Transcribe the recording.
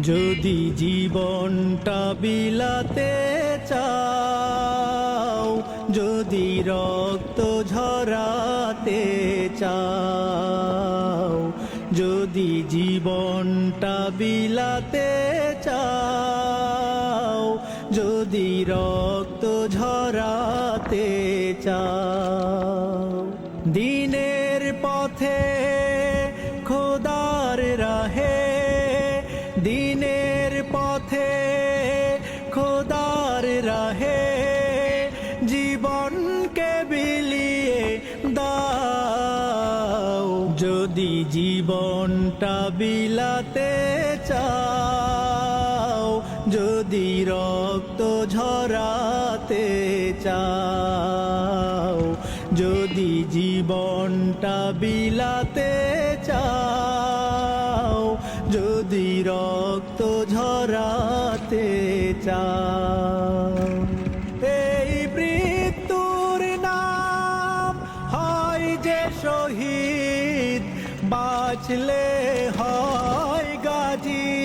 যদি জীবনটা বিলাতে চাও, যদি রক্ত ঝরাতে চাও, যদি জীবনটা বিলাতে চাও, যদি রক্ত ঝরাতে চাও, দিনের পথে খোদার রাহে, দিনের পথে খোদার রাহে জীবনকে বিলিয়ে দাও। যদি জীবনটা বিলাতে চাও, যদি রক্ত ঝরাতে চাও, যদি জীবনটা বিলাতে চাও, যদি রক্ত ঝরাতে চাও। এই মৃত্যুর নাম হয় যে শহীদ, বাঁচলে হয় গাজী।